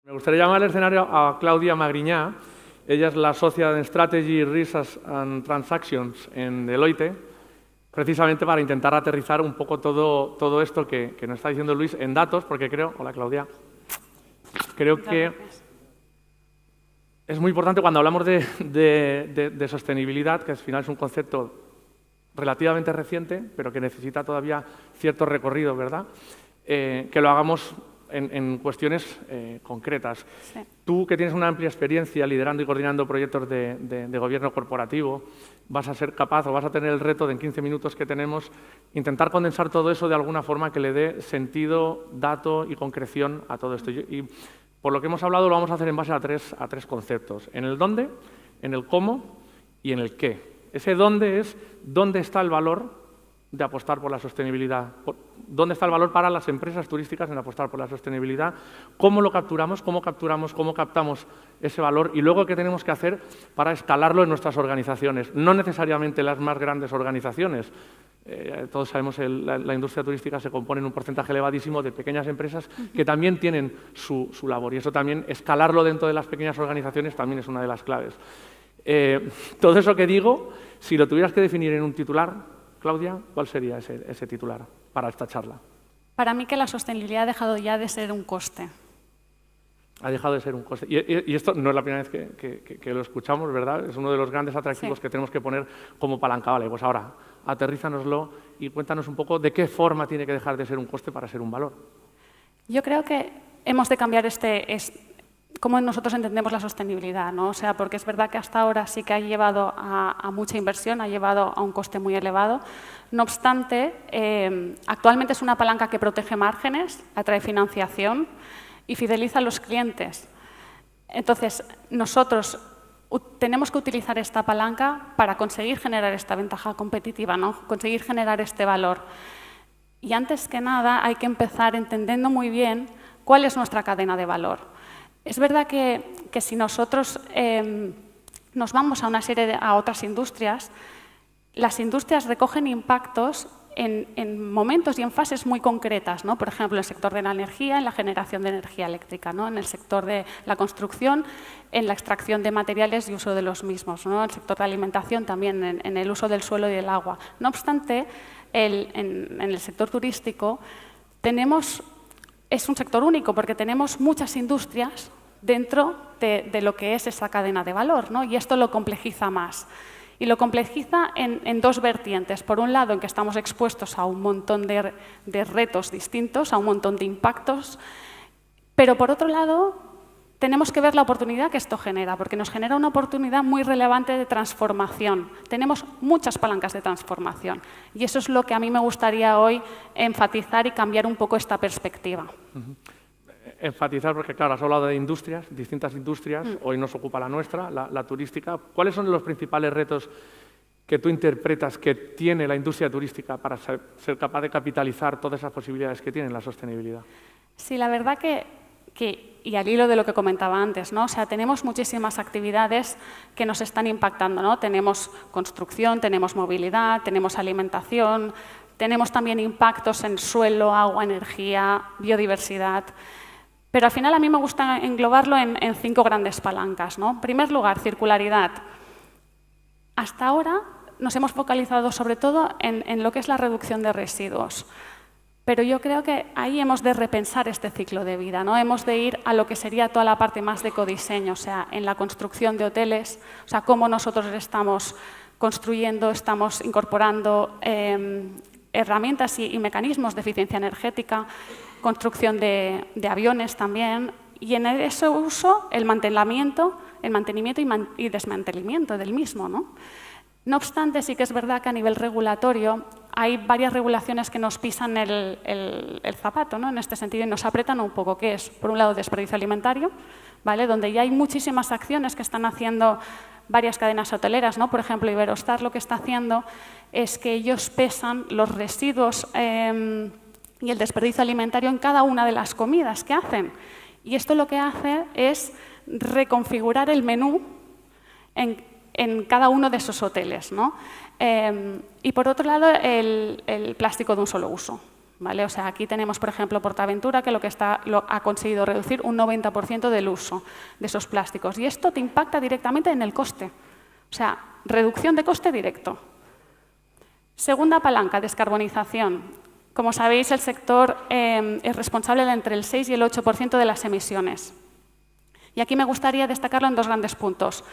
Me gustaría llamar al escenario a Claudia Magriñá. Ella es la socia en Strategy, Research and Transactions en Deloitte, precisamente para intentar aterrizar un poco todo esto que nos está diciendo Luis en datos, porque creo, hola Claudia, creo que es muy importante cuando hablamos de sostenibilidad, que al final es un concepto relativamente reciente, pero que necesita todavía cierto recorrido, ¿verdad? Que lo hagamos en cuestiones concretas. Sí. Tú, que tienes una amplia experiencia liderando y coordinando proyectos de gobierno corporativo, vas a ser capaz o vas a tener el reto de en 15 minutos que tenemos intentar condensar todo eso de alguna forma que le dé sentido, dato y concreción a todo esto. Y por lo que hemos hablado lo vamos a hacer en base a tres conceptos. En el dónde, en el cómo y en el qué. Ese dónde es dónde está el valor de apostar por la sostenibilidad. ¿Dónde está el valor para las empresas turísticas en apostar por la sostenibilidad? ¿Cómo lo capturamos? ¿Cómo captamos ese valor? Y luego, ¿qué tenemos que hacer para escalarlo en nuestras organizaciones? No necesariamente las más grandes organizaciones. Todos sabemos que la industria turística se compone en un porcentaje elevadísimo de pequeñas empresas que también tienen su labor. Y eso también, escalarlo dentro de las pequeñas organizaciones, también es una de las claves. Todo eso que digo, si lo tuvieras que definir en un titular, Claudia, ¿cuál sería ese titular para esta charla? Para mí que la sostenibilidad ha dejado ya de ser un coste. Ha dejado de ser un coste. Y esto no es la primera vez que lo escuchamos, ¿verdad? Es uno de los grandes atractivos que tenemos que poner como palanca. Vale, pues ahora, aterrízanoslo y cuéntanos un poco de qué forma tiene que dejar de ser un coste para ser un valor. Yo creo que hemos de cambiar cómo nosotros entendemos la sostenibilidad, ¿no? O sea, porque es verdad que hasta ahora sí que ha llevado a mucha inversión, ha llevado a un coste muy elevado. No obstante, actualmente es una palanca que protege márgenes, atrae financiación y fideliza a los clientes. Entonces, nosotros tenemos que utilizar esta palanca para conseguir generar esta ventaja competitiva, ¿no? Conseguir generar este valor. Y antes que nada, hay que empezar entendiendo muy bien cuál es nuestra cadena de valor. Es verdad que si nosotros nos vamos a otras industrias, las industrias recogen impactos en momentos y en fases muy concretas, ¿no? Por ejemplo, en el sector de la energía, en la generación de energía eléctrica, ¿no? En el sector de la construcción, en la extracción de materiales y uso de los mismos, ¿no? En el sector de alimentación también, en el uso del suelo y del agua. No obstante, en el sector turístico es un sector único porque tenemos muchas industrias dentro de lo que es esa cadena de valor, ¿no? Y esto lo complejiza más. Y lo complejiza en dos vertientes. Por un lado, en que estamos expuestos a un montón de retos distintos, a un montón de impactos, pero por otro lado, tenemos que ver la oportunidad que esto genera, porque nos genera una oportunidad muy relevante de transformación. Tenemos muchas palancas de transformación y eso es lo que a mí me gustaría hoy enfatizar y cambiar un poco esta perspectiva. Enfatizar, porque claro, has hablado de industrias, distintas industrias, hoy nos ocupa la nuestra, la turística. ¿Cuáles son los principales retos que tú interpretas que tiene la industria turística para ser capaz de capitalizar todas esas posibilidades que tiene la sostenibilidad? Sí, la verdad y al hilo de lo que comentaba antes, ¿no? O sea, tenemos muchísimas actividades que nos están impactando, ¿no? Tenemos construcción, tenemos movilidad, tenemos alimentación, tenemos también impactos en suelo, agua, energía, biodiversidad. Pero al final a mí me gusta englobarlo en 5 grandes palancas, ¿no? En primer lugar, circularidad. Hasta ahora nos hemos focalizado sobre todo en lo que es la reducción de residuos. Pero yo creo que ahí hemos de repensar este ciclo de vida, ¿no? Hemos de ir a lo que sería toda la parte más de ecodiseño, o sea, en la construcción de hoteles, o sea, cómo nosotros estamos construyendo, estamos incorporando herramientas y mecanismos de eficiencia energética, construcción de aviones también, y en ese uso el mantenimiento y desmantelamiento del mismo, ¿no? No obstante, sí que es verdad que a nivel regulatorio hay varias regulaciones que nos pisan el zapato, ¿no? En este sentido, y nos apretan un poco, que es, por un lado, desperdicio alimentario, ¿vale? Donde ya hay muchísimas acciones que están haciendo varias cadenas hoteleras, ¿no? Por ejemplo, Iberostar lo que está haciendo es que ellos pesan los residuos y el desperdicio alimentario en cada una de las comidas que hacen. Y esto lo que hace es reconfigurar el menú en cada uno de esos hoteles, ¿no? Y por otro lado, el plástico de un solo uso, ¿vale? O sea, aquí tenemos, por ejemplo, Portaventura, que ha conseguido reducir un 90% del uso de esos plásticos. Y esto te impacta directamente en el coste. O sea, reducción de coste directo. Segunda palanca, descarbonización. Como sabéis, el sector es responsable de entre el 6 y el 8% de las emisiones. Y aquí me gustaría destacarlo en dos grandes puntos.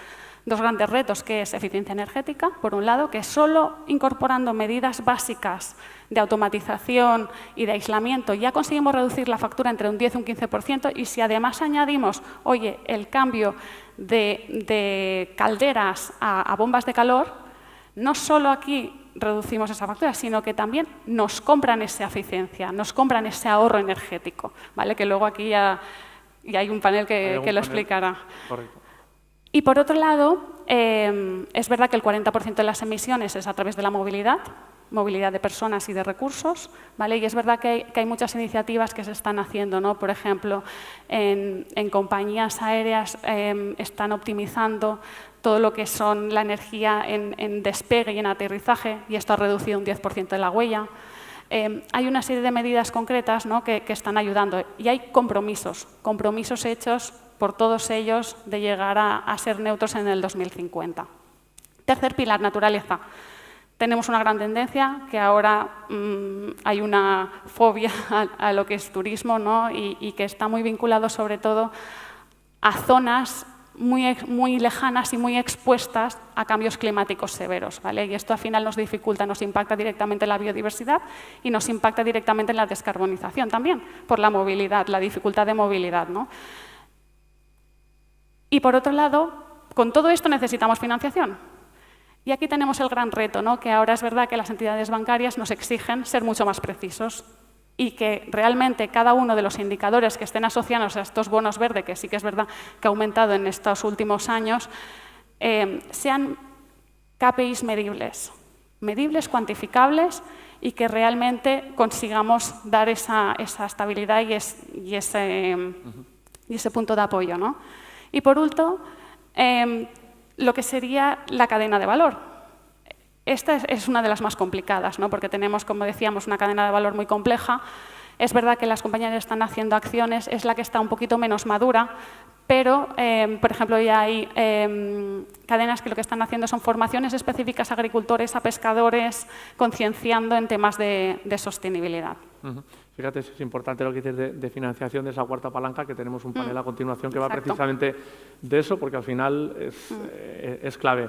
Dos grandes retos, que es eficiencia energética, por un lado, que solo incorporando medidas básicas de automatización y de aislamiento ya conseguimos reducir la factura entre un 10 y un 15%, y si además añadimos, oye, el cambio de calderas a bombas de calor, no solo aquí reducimos esa factura, sino que también nos compran esa eficiencia, nos compran ese ahorro energético, ¿vale? Que luego aquí ya hay un panel que lo explicará. Correcto. Y por otro lado, es verdad que el 40% de las emisiones es a través de la movilidad de personas y de recursos, ¿vale? Y es verdad que hay muchas iniciativas que se están haciendo, ¿no? Por ejemplo, en compañías aéreas están optimizando todo lo que son la energía en despegue y en aterrizaje, y esto ha reducido un 10% de la huella. Hay una serie de medidas concretas, ¿no? que están ayudando, y hay compromisos hechos por todos ellos de llegar a ser neutros en el 2050. Tercer pilar, naturaleza. Tenemos una gran tendencia, que ahora hay una fobia a lo que es turismo, ¿no? y que está muy vinculado sobre todo a zonas muy lejanas y muy expuestas a cambios climáticos severos, ¿vale? Y esto al final nos dificulta, nos impacta directamente en la biodiversidad y nos impacta directamente en la descarbonización también, por la movilidad, la dificultad de movilidad, ¿no? Y por otro lado, con todo esto necesitamos financiación. Y aquí tenemos el gran reto, ¿no? Que ahora es verdad que las entidades bancarias nos exigen ser mucho más precisos y que realmente cada uno de los indicadores que estén asociados a estos bonos verdes, que sí que es verdad que ha aumentado en estos últimos años, sean KPIs medibles, cuantificables, y que realmente consigamos dar esa estabilidad y ese punto de apoyo, ¿no? Y por último, lo que sería la cadena de valor. Esta es una de las más complicadas, ¿no? Porque tenemos, como decíamos, una cadena de valor muy compleja. Es verdad que las compañías están haciendo acciones, es la que está un poquito menos madura, pero, por ejemplo, ya hay cadenas que lo que están haciendo son formaciones específicas a agricultores, a pescadores, concienciando en temas de sostenibilidad. Fíjate, es importante lo que dices de financiación de esa cuarta palanca, que tenemos un panel a continuación que va precisamente de eso, porque al final es clave.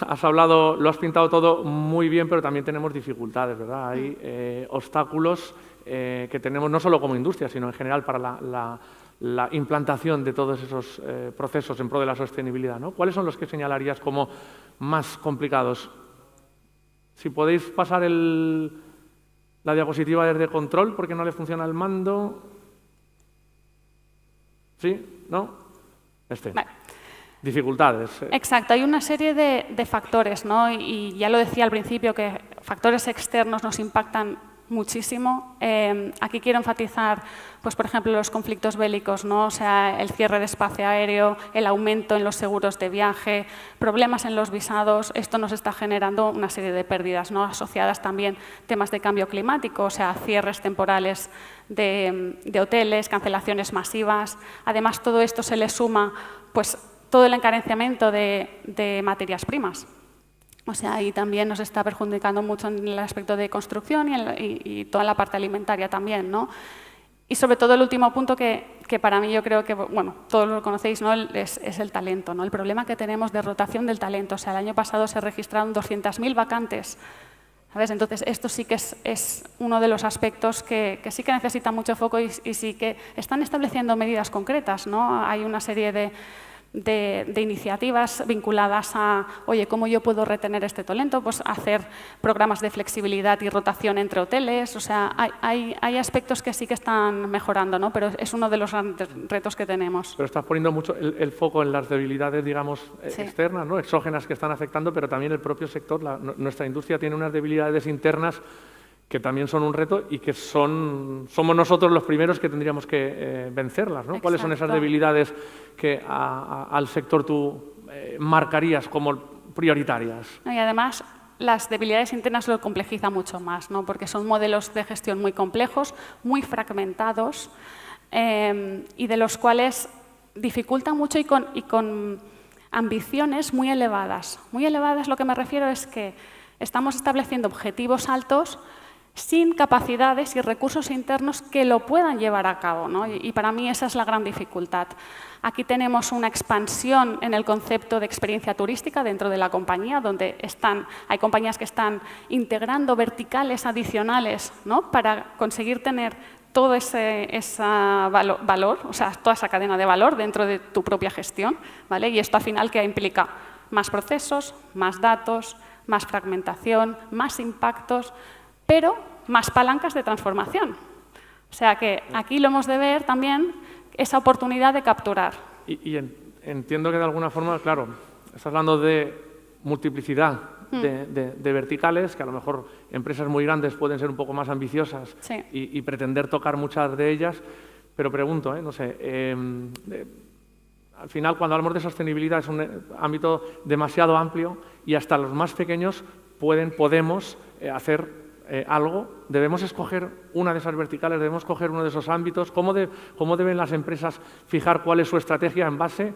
Has hablado, lo has pintado todo muy bien, pero también tenemos dificultades, ¿verdad? Hay obstáculos que tenemos no solo como industria, sino en general para la implantación de todos esos procesos en pro de la sostenibilidad, ¿no? ¿Cuáles son los que señalarías como más complicados? Si podéis pasar la diapositiva desde control, porque no le funciona el mando. ¿Sí? ¿No? Vale. Dificultades. Exacto, hay una serie de factores, ¿no? Y ya lo decía al principio, que factores externos nos impactan muchísimo. Aquí quiero enfatizar, pues, por ejemplo, los conflictos bélicos, ¿no? O sea, el cierre de espacio aéreo, el aumento en los seguros de viaje, problemas en los visados. Esto nos está generando una serie de pérdidas, ¿no? Asociadas también temas de cambio climático, o sea, cierres temporales de hoteles, cancelaciones masivas. Además, todo esto se le suma, pues, todo el encarecimiento de materias primas. O sea, ahí también nos está perjudicando mucho en el aspecto de construcción y toda la parte alimentaria también, ¿no? Y sobre todo el último punto que para mí yo creo que, bueno, todos lo conocéis, ¿no? Es el talento, ¿no? El problema que tenemos de rotación del talento. O sea, el año pasado se registraron 200.000 vacantes, ¿sabes? Entonces, esto sí que es uno de los aspectos que sí que necesita mucho foco y sí que están estableciendo medidas concretas, ¿no? Hay una serie de iniciativas vinculadas a, oye, ¿cómo yo puedo retener este talento? Pues hacer programas de flexibilidad y rotación entre hoteles. O sea, hay aspectos que sí que están mejorando, ¿no? Pero es uno de los grandes retos que tenemos. Pero estás poniendo mucho el foco en las debilidades, digamos, externas, ¿no? Exógenas, que están afectando, pero también el propio sector, nuestra industria tiene unas debilidades internas que también son un reto y que somos nosotros los primeros que tendríamos que vencerlas, ¿no? ¿Cuáles son esas debilidades que al sector tú marcarías como prioritarias? Y además, las debilidades internas lo complejiza mucho más, ¿no? Porque son modelos de gestión muy complejos, muy fragmentados y de los cuales dificultan mucho y con ambiciones muy elevadas. Muy elevadas, lo que me refiero es que estamos estableciendo objetivos altos sin capacidades y recursos internos que lo puedan llevar a cabo, ¿no? Y para mí esa es la gran dificultad. Aquí tenemos una expansión en el concepto de experiencia turística dentro de la compañía, donde hay compañías que están integrando verticales adicionales, ¿no? Para conseguir tener todo ese valor, o sea, toda esa cadena de valor dentro de tu propia gestión, ¿vale? Y esto al final que implica más procesos, más datos, más fragmentación, más impactos, pero más palancas de transformación. O sea que aquí lo hemos de ver también esa oportunidad de capturar. Y entiendo que de alguna forma, claro, estás hablando de multiplicidad de verticales, que a lo mejor empresas muy grandes pueden ser un poco más ambiciosas sí. y pretender tocar muchas de ellas, pero pregunto, no sé, al final cuando hablamos de sostenibilidad es un ámbito demasiado amplio y hasta los más pequeños podemos hacer algo. Debemos escoger una de esas verticales, debemos escoger uno de esos ámbitos. ¿Cómo deben las empresas fijar cuál es su estrategia en base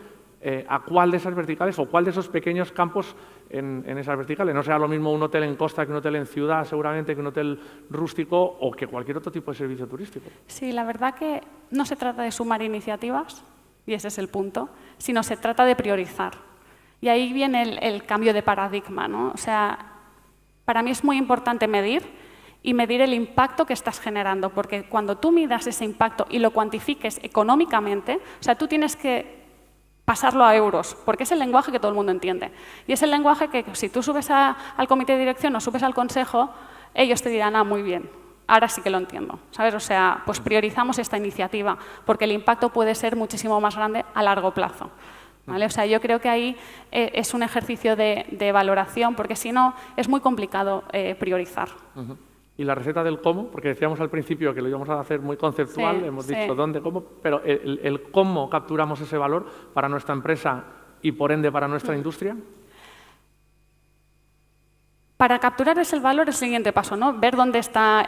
a cuál de esas verticales o cuál de esos pequeños campos en esas verticales? No sea lo mismo un hotel en costa que un hotel en ciudad, seguramente, que un hotel rústico o que cualquier otro tipo de servicio turístico. Sí, la verdad que no se trata de sumar iniciativas, y ese es el punto, sino se trata de priorizar. Y ahí viene el cambio de paradigma, ¿no? O sea, para mí es muy importante medir el impacto que estás generando, porque cuando tú midas ese impacto y lo cuantifiques económicamente, o sea, tú tienes que pasarlo a euros, porque es el lenguaje que todo el mundo entiende. Y es el lenguaje que si tú subes al comité de dirección o subes al consejo, ellos te dirán, muy bien, ahora sí que lo entiendo, ¿sabes? O sea, pues priorizamos esta iniciativa, porque el impacto puede ser muchísimo más grande a largo plazo. ¿Vale? O sea, yo creo que ahí es un ejercicio de valoración, porque si no, es muy complicado priorizar. Y la receta del cómo, porque decíamos al principio que lo íbamos a hacer muy conceptual, hemos dicho dónde, cómo, pero el cómo capturamos ese valor para nuestra empresa y, por ende, para nuestra industria. Para capturar ese valor, el siguiente paso, ¿no? Ver dónde está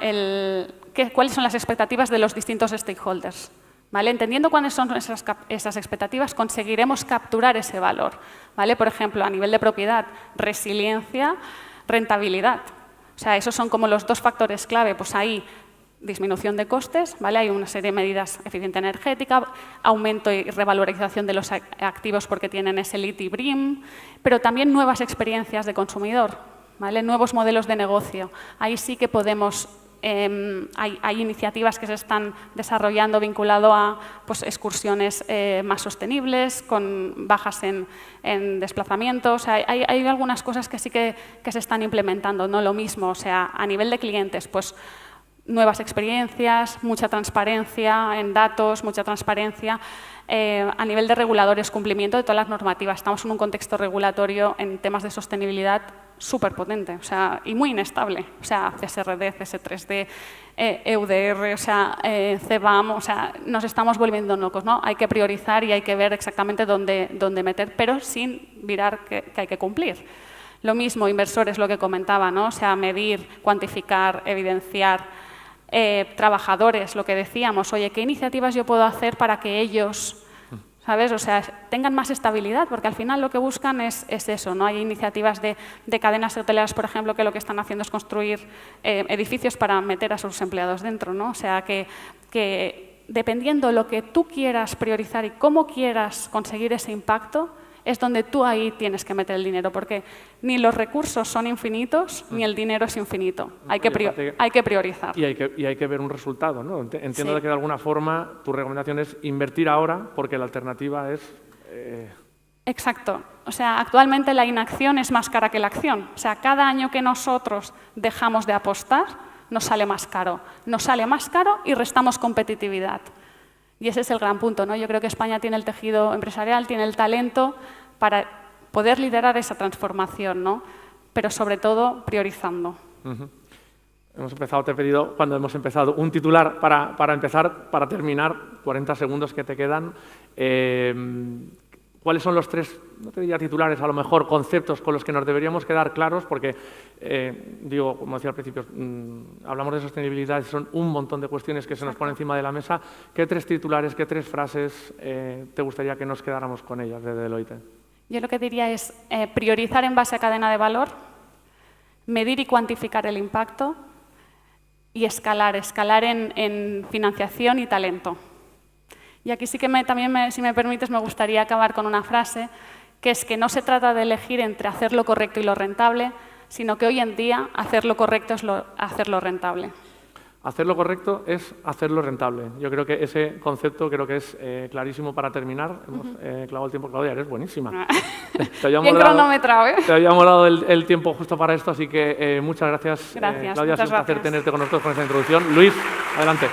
cuáles son las expectativas de los distintos stakeholders. ¿Vale? Entendiendo cuáles son esas expectativas, conseguiremos capturar ese valor. ¿Vale? Por ejemplo, a nivel de propiedad, resiliencia, rentabilidad. O sea, esos son como los dos factores clave. Pues ahí, disminución de costes, ¿vale? Hay una serie de medidas, eficiencia energética, aumento y revalorización de los activos porque tienen ese LEED y BREEAM, pero también nuevas experiencias de consumidor, ¿vale? Nuevos modelos de negocio. Ahí sí que podemos... hay iniciativas que se están desarrollando vinculado a pues, excursiones más sostenibles, con bajas en desplazamientos. O sea, hay algunas cosas que sí que se están implementando, no lo mismo. O sea, a nivel de clientes, pues nuevas experiencias, mucha transparencia en datos, mucha transparencia. A nivel de reguladores, cumplimiento de todas las normativas. Estamos en un contexto regulatorio en temas de sostenibilidad súper potente, o sea, y muy inestable. O sea, CSRD, CS3D, EUDR, o sea, CBAM, o sea, nos estamos volviendo locos, ¿no? Hay que priorizar y hay que ver exactamente dónde meter, pero sin mirar que hay que cumplir. Lo mismo, inversores, lo que comentaba, ¿no? O sea, medir, cuantificar, evidenciar. Trabajadores, lo que decíamos, oye, ¿qué iniciativas yo puedo hacer para que ellos, ¿sabes? O sea, tengan más estabilidad, porque al final lo que buscan es eso, ¿no? Hay iniciativas de cadenas hoteleras, por ejemplo, que lo que están haciendo es construir edificios para meter a sus empleados dentro, ¿no? O sea, que dependiendo lo que tú quieras priorizar y cómo quieras conseguir ese impacto, es donde tú ahí tienes que meter el dinero, porque ni los recursos son infinitos, ni el dinero es infinito. Hay que priorizar. Y hay que ver un resultado, ¿no? Entiendo que de alguna forma tu recomendación es invertir ahora, porque la alternativa es... Exacto. O sea, actualmente la inacción es más cara que la acción. O sea, cada año que nosotros dejamos de apostar, nos sale más caro. Nos sale más caro y restamos competitividad. Y ese es el gran punto, ¿no? Yo creo que España tiene el tejido empresarial, tiene el talento para poder liderar esa transformación, ¿no? Pero sobre todo priorizando. Hemos empezado, te he pedido, cuando hemos empezado, un titular para empezar, para terminar, 40 segundos que te quedan. ¿Cuáles son los 3, no te diría titulares, a lo mejor conceptos con los que nos deberíamos quedar claros? Porque, digo, como decía al principio, hablamos de sostenibilidad y son un montón de cuestiones que se nos ponen encima de la mesa. ¿Qué 3 titulares, qué 3 frases te gustaría que nos quedáramos con ellas desde Deloitte? Yo lo que diría es priorizar en base a cadena de valor, medir y cuantificar el impacto y escalar en financiación y talento. Y aquí sí que también, si me permites, me gustaría acabar con una frase, que es que no se trata de elegir entre hacer lo correcto y lo rentable, sino que hoy en día hacer lo correcto es hacerlo rentable. Hacer lo correcto es hacerlo rentable. Yo creo que ese concepto creo que es clarísimo para terminar. Hemos clavado el tiempo. Claudia, eres buenísima. Bien cronometrado, ¿eh? Te habíamos dado el tiempo justo para esto, así que muchas gracias. Gracias, Claudia, ha sido un placer tenerte con nosotros con esta introducción. Luis, adelante.